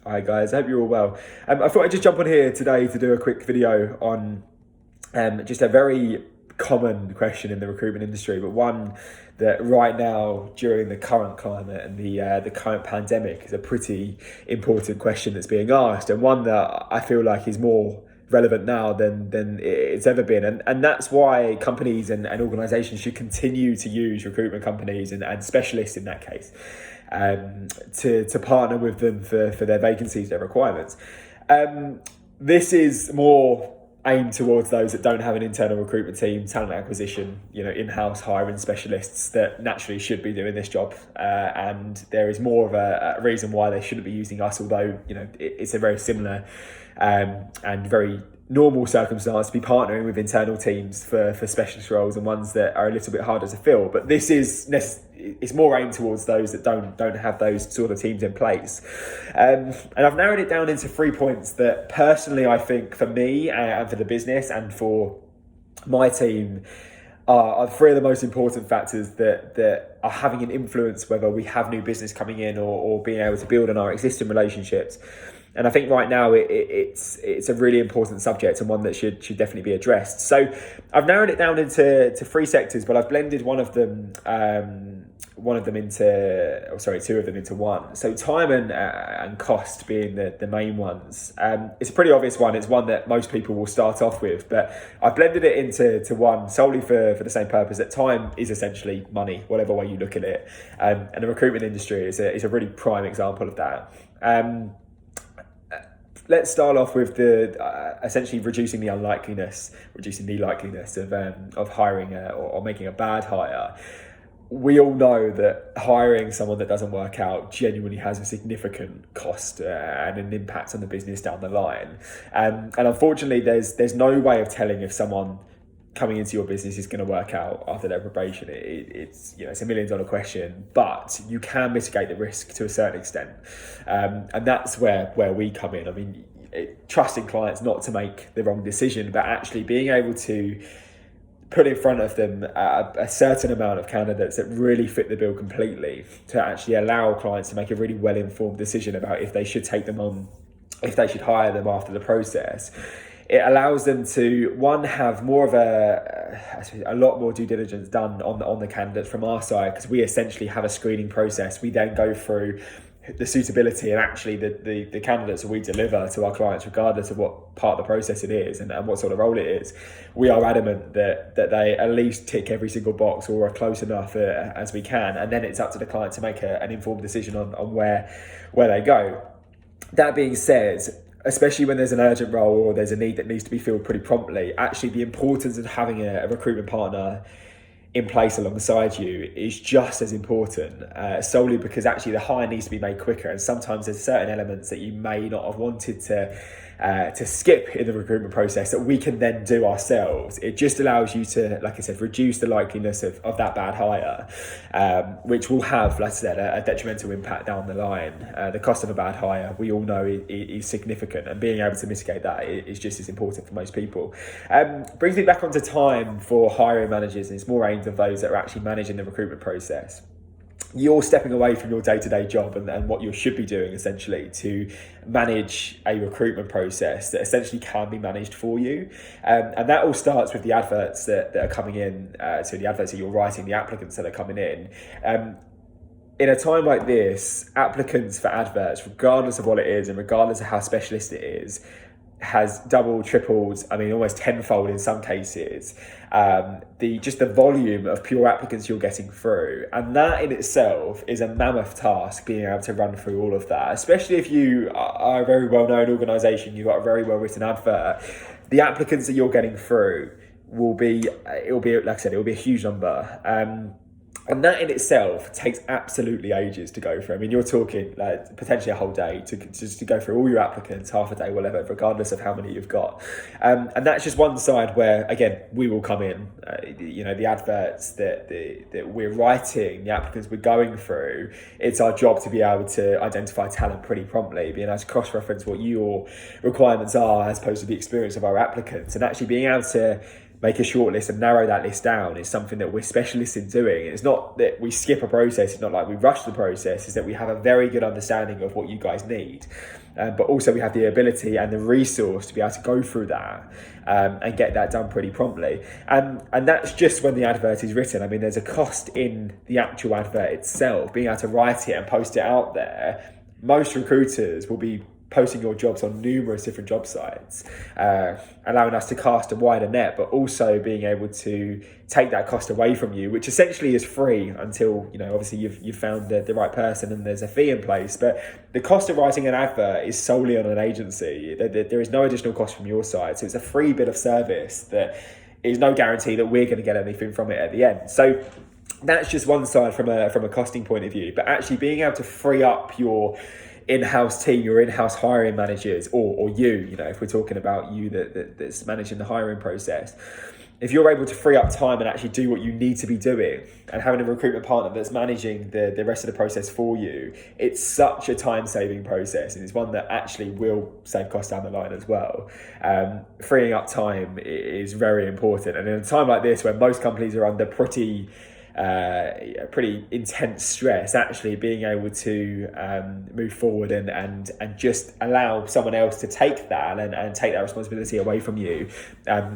Hi guys, I hope you're all well. I thought I'd just jump on here today to do a quick video on just a very common question in the recruitment industry, but one that right now during the current climate and the current pandemic is a pretty important question that's being asked, and one that I feel like is more relevant now than it's ever been, and that's why companies and organizations should continue to use recruitment companies and specialists in that case to partner with them for their vacancies, their requirements. This is more aimed towards those that don't have an internal recruitment team, talent acquisition, in-house hiring specialists that naturally should be doing this job. And there is more of a reason why they shouldn't be using us, although, it's a very similar and very normal circumstance to be partnering with internal teams for specialist roles and ones that are a little bit harder to fill. But this is it's more aimed towards those that don't have those sort of teams in place. And I've narrowed it down into 3 points that personally I think for me and for the business and for my team are three of the most important factors that are having an influence whether we have new business coming in or being able to build on our existing relationships. And I think right now it's a really important subject and one that should definitely be addressed. So I've narrowed it down into 3 sectors, but I've blended two of them into one. So time and cost being the main ones. It's a pretty obvious one. It's one that most people will start off with, but I've blended it into one solely for the same purpose that time is essentially money, whatever way you look at it. And the recruitment industry is a really prime example of that. Let's start off with the essentially reducing the likeliness of hiring or making a bad hire. We all know that hiring someone that doesn't work out genuinely has a significant cost and an impact on the business down the line. And unfortunately, there's no way of telling if someone coming into your business is going to work out after their probation. It's a $1 million question, but you can mitigate the risk to a certain extent, and that's where we come in. I mean, trusting clients not to make the wrong decision, but actually being able to put in front of them a certain amount of candidates that really fit the bill completely to actually allow clients to make a really well-informed decision about if they should take them on, if they should hire them after the process. It allows them to, one, have more of a lot more due diligence done on the candidates from our side, because we essentially have a screening process. We then go through the suitability and actually the candidates that we deliver to our clients, regardless of what part of the process it is and what sort of role it is. We are adamant that they at least tick every single box or are close enough as we can, and then it's up to the client to make an informed decision on where they go. That being said, especially when there's an urgent role or there's a need that needs to be filled pretty promptly, actually the importance of having a recruitment partner in place alongside you is just as important, solely because actually the hire needs to be made quicker, and sometimes there's certain elements that you may not have wanted to skip in the recruitment process that we can then do ourselves. It just allows you to, like I said, reduce the likeliness of that bad hire, which will have, like I said, a detrimental impact down the line. The cost of a bad hire, we all know, is significant, and being able to mitigate that is just as important for most people. Brings me back onto time for hiring managers, and it's more aimed at those that are actually managing the recruitment process. You're stepping away from your day-to-day job and what you should be doing essentially to manage a recruitment process that essentially can be managed for you. And that all starts with the adverts that are coming in, so the adverts that you're writing, the applicants that are coming in. In a time like this, applicants for adverts, regardless of what it is and regardless of how specialist it is, has doubled, tripled, almost tenfold in some cases, the volume of pure applicants you're getting through. And that in itself is a mammoth task, being able to run through all of that, especially if you are a very well-known organisation, you've got a very well-written advert. The applicants that you're getting through will be, like I said, it will be a huge number. And that in itself takes absolutely ages to go through. You're talking potentially a whole day to go through all your applicants, half a day, whatever, regardless of how many you've got. And that's just one side where, again, we will come in. The adverts that we're writing, the applicants we're going through, it's our job to be able to identify talent pretty promptly, being able to cross-reference what your requirements are as opposed to the experience of our applicants, and actually being able to make a short list and narrow that list down is something that we're specialists in doing. It's not that we skip a process, it's not like we rush the process, it's that we have a very good understanding of what you guys need. But also we have the ability and the resource to be able to go through that and get that done pretty promptly. And that's just when the advert is written. I mean, there's a cost in the actual advert itself, being able to write it and post it out there. Most recruiters will be posting your jobs on numerous different job sites, allowing us to cast a wider net, but also being able to take that cost away from you, which essentially is free until, obviously you've found the right person and there's a fee in place. But the cost of writing an advert is solely on an agency. There is no additional cost from your side. So it's a free bit of service that is no guarantee that we're going to get anything from it at the end. So that's just one side from a costing point of view. But actually being able to free up your in-house team, your in-house hiring managers, or you, if we're talking about you that's managing the hiring process, if you're able to free up time and actually do what you need to be doing, and having a recruitment partner that's managing the rest of the process for you, it's such a time-saving process, and it's one that actually will save costs down the line as well. Freeing up time is very important, and in a time like this where most companies are under pretty intense stress, actually being able to move forward and just allow someone else to take that and take that responsibility away from you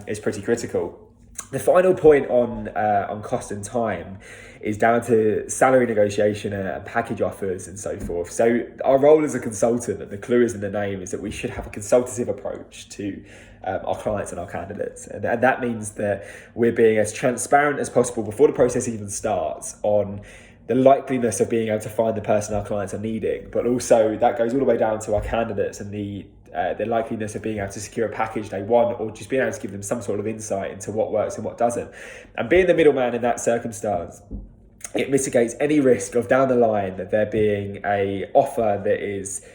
is pretty critical. The final point on cost and time is down to salary negotiation and package offers and so forth. So our role as a consultant, and the clue is in the name, is that we should have a consultative approach to our clients and our candidates. And that means that we're being as transparent as possible before the process even starts on the likeliness of being able to find the person our clients are needing. But also that goes all the way down to our candidates and the likeliness of being able to secure a package they want, or just being able to give them some sort of insight into what works and what doesn't. And being the middleman in that circumstance, it mitigates any risk of down the line that there being a offer that is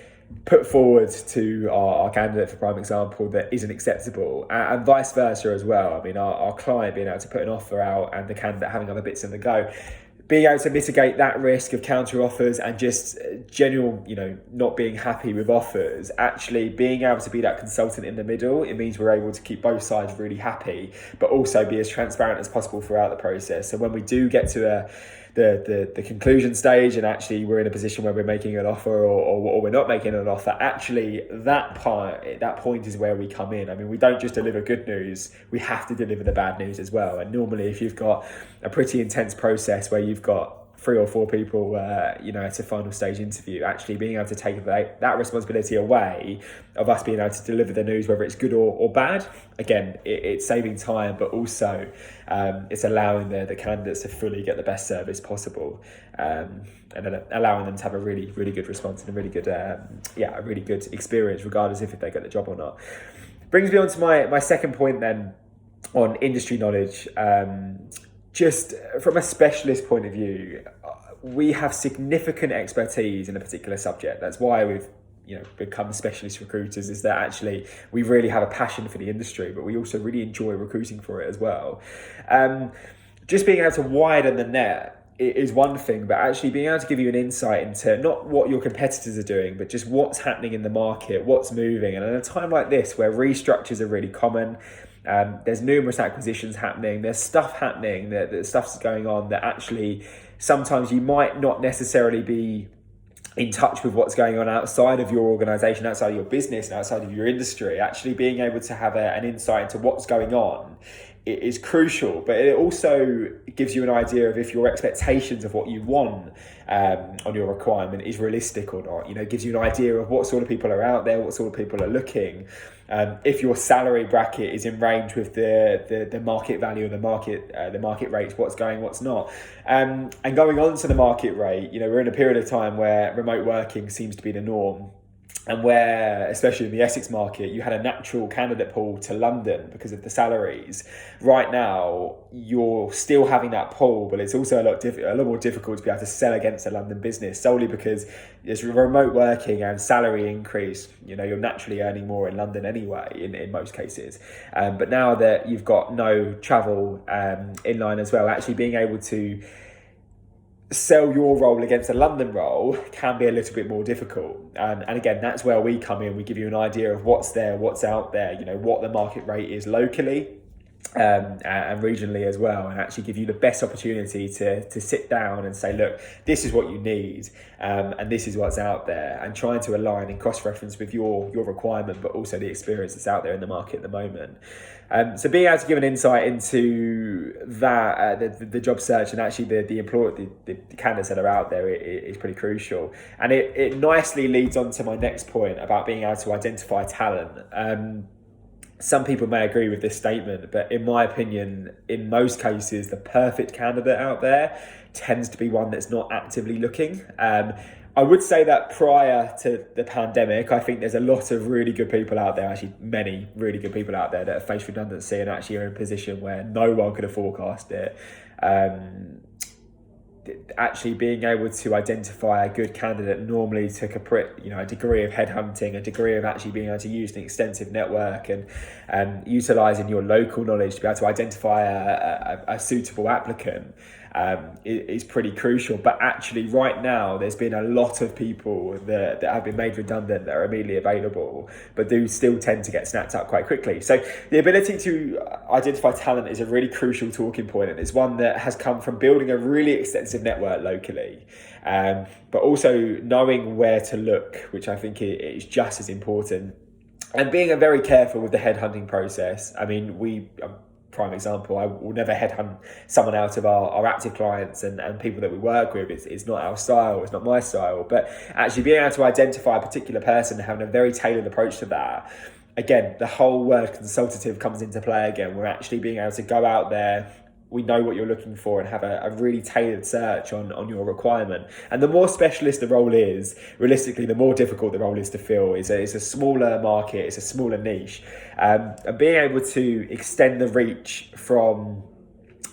put forward to our candidate, for prime example, that isn't acceptable, and vice versa as well. I mean, our client being able to put an offer out and the candidate having other bits in the go. Being able to mitigate that risk of counter offers and just general, not being happy with offers, actually being able to be that consultant in the middle, it means we're able to keep both sides really happy, but also be as transparent as possible throughout the process. So when we do get to the conclusion stage and actually we're in a position where we're making an offer or we're not making an offer, actually that point is where we come in. I mean, we don't just deliver good news, we have to deliver the bad news as well. And normally if you've got a pretty intense process where you've got 3 or 4 people, at a final stage interview, actually being able to take that responsibility away of us being able to deliver the news, whether it's good or bad, again, it's saving time, but also it's allowing the candidates to fully get the best service possible, and then allowing them to have a really, really good response and a really good, experience, regardless if they get the job or not. Brings me on to my second point then on industry knowledge. Just from a specialist point of view, we have significant expertise in a particular subject. That's why we've become specialist recruiters, is that actually we really have a passion for the industry, but we also really enjoy recruiting for it as well. Just being able to widen the net is one thing, but actually being able to give you an insight into not what your competitors are doing, but just what's happening in the market, what's moving. And at a time like this where restructures are really common, there's numerous acquisitions happening, there's stuff happening, that stuff's going on that actually sometimes you might not necessarily be in touch with what's going on outside of your organization, outside of your business, and outside of your industry. Actually being able to have an insight into what's going on, it is crucial, but it also gives you an idea of if your expectations of what you want on your requirement is realistic or not. It gives you an idea of what sort of people are out there, what sort of people are looking. If your salary bracket is in range with the market value and the market rates, what's going, what's not. And going on to the market rate, we're in a period of time where remote working seems to be the norm. And where, especially in the Essex market, you had a natural candidate pool to London because of the salaries. Right now, you're still having that pool, but it's also a lot more difficult to be able to sell against a London business, solely because there's remote working and salary increase. You're naturally earning more in London anyway, in most cases. But now that you've got no travel in line as well, actually being able to sell your role against a London role can be a little bit more difficult. And again, that's where we come in. We give you an idea of what's there, what's out there, what the market rate is locally, and regionally as well, and actually give you the best opportunity to sit down and say, look, this is what you need, and this is what's out there, and trying to align and cross-reference with your requirement, but also the experience that's out there in the market at the moment. So being able to give an insight into that, the job search, and actually the candidates that are out there is pretty crucial. And it nicely leads on to my next point about being able to identify talent. Some people may agree with this statement, but in my opinion, in most cases, the perfect candidate out there tends to be one that's not actively looking. I would say that prior to the pandemic, I think there's a lot of really good people out there, actually many really good people out there that have faced redundancy and actually are in a position where no one could have forecast it. Actually being able to identify a good candidate normally took a degree of headhunting, a degree of actually being able to use an extensive network and utilising your local knowledge to be able to identify a suitable applicant. Is pretty crucial. But actually right now there's been a lot of people that have been made redundant that are immediately available, but do still tend to get snapped up quite quickly. So the ability to identify talent is a really crucial talking point, and it's one that has come from building a really extensive network locally, but also knowing where to look, which I think is just as important, and being very careful with the headhunting process. I mean, prime example, I will never headhunt someone out of our active clients and people that we work with. It's not our style, it's not my style, but actually being able to identify a particular person and having a very tailored approach to that. Again, the whole word consultative comes into play again. We're actually being able to go out there, we know what you're looking for, and have a really tailored search on your requirement. And the more specialist the role is, realistically, the more difficult the role is to fill. It's a smaller market, it's a smaller niche. And being able to extend the reach from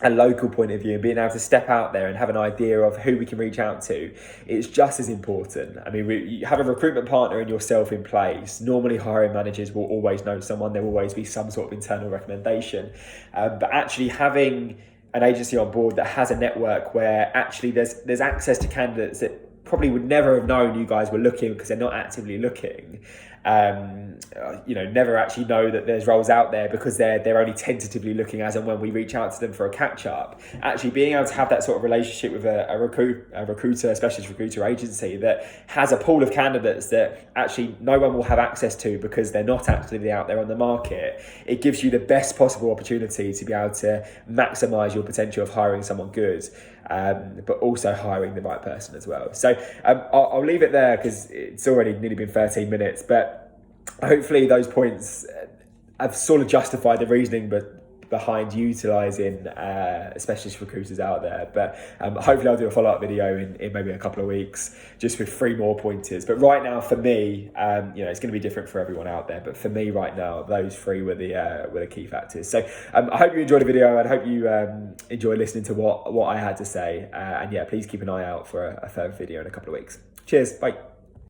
a local point of view and being able to step out there and have an idea of who we can reach out to, it's just as important. I mean, you have a recruitment partner and yourself in place. Normally hiring managers will always know someone, there will always be some sort of internal recommendation, but actually having an agency on board that has a network where actually there's access to candidates that probably would never have known you guys were looking because they're not actively looking. Never actually know that there's roles out there because they're only tentatively looking as and when we reach out to them for a catch up. Actually being able to have that sort of relationship with a recruiter, a specialist recruiter agency that has a pool of candidates that actually no one will have access to because they're not actively out there on the market, it gives you the best possible opportunity to be able to maximise your potential of hiring someone good, but also hiring the right person as well. So I'll leave it there because it's already nearly been 13 minutes, but hopefully those points have sort of justified the reasoning behind utilising specialist recruiters out there. But hopefully I'll do a follow-up video in maybe a couple of weeks just with 3 more pointers. But right now for me, it's going to be different for everyone out there, but for me right now, those 3 were the key factors. So I hope you enjoyed the video, and I hope you enjoy listening to what I had to say. And yeah, please keep an eye out for a further video in a couple of weeks. Cheers, bye.